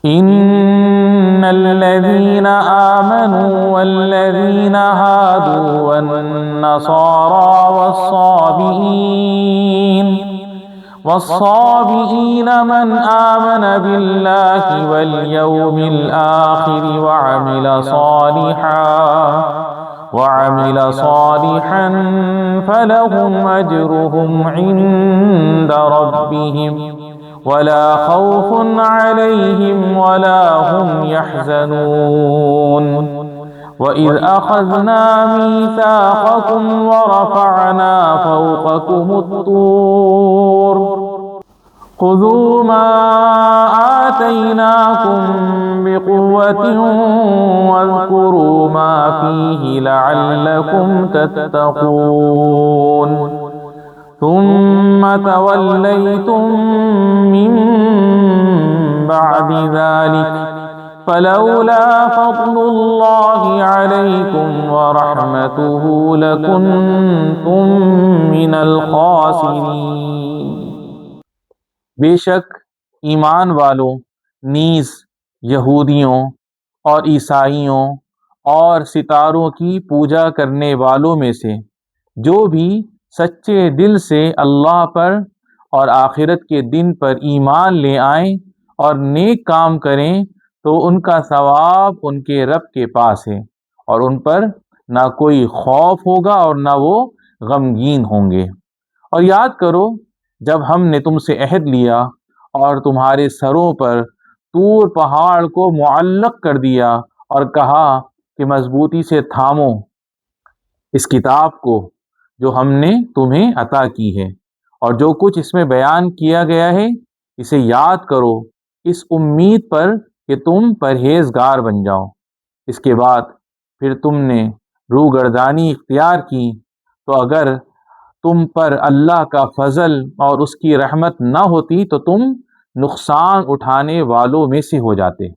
इन्नल्लज़ीना आमनू वल्लज़ीना हादू वन्नसारा वस्साबिईन मन आमन बिल्लाहि वल यौमिल आखिर वअमिल सालिहन फलहुम अजरुहुम इंद रब्बिहिम वला खौफुन अलैहिम वला हुम यहज़नून। वइज़ अख़ज़ना मीसाक़कुम वरफ़अना फ़ौक़कुमुत-तूर ख़ुज़ू मा आतैनाकुम बिक़ुव्वतिन वज़्कुरू मा फ़ीहि लअल्लकुम तत्तक़ून। सुम्म तवल्लैतुम मिन बअदि ज़ालिक फलौला फ़ज़्लुल्लाहि अलैकुम वरहमतुहु लकुन्तुम मिनल ख़ासिरीन। बेशक ईमान वालों नीज़ यहूदियों और ईसाइयों और सितारों की पूजा करने वालों में से जो भी सच्चे दिल से अल्लाह पर और आखिरत के दिन पर ईमान ले आएं और नेक काम करें तो उनका सवाब उनके रब के पास है और उन पर ना कोई खौफ होगा और ना वो गमगीन होंगे। और याद करो जब हमने तुमसे अहद लिया और तुम्हारे सरों पर तूर पहाड़ को मुअल्लक कर दिया और कहा कि मजबूती से थामो इस किताब को जो हमने तुम्हें अता की है और जो कुछ इसमें बयान किया गया है इसे याद करो इस उम्मीद पर कि तुम परहेजगार बन जाओ। इसके बाद फिर तुमने रूगर्दानी इख्तियार की तो अगर तुम पर अल्लाह का फजल और उसकी रहमत न होती तो तुम नुकसान उठाने वालों में से हो जाते।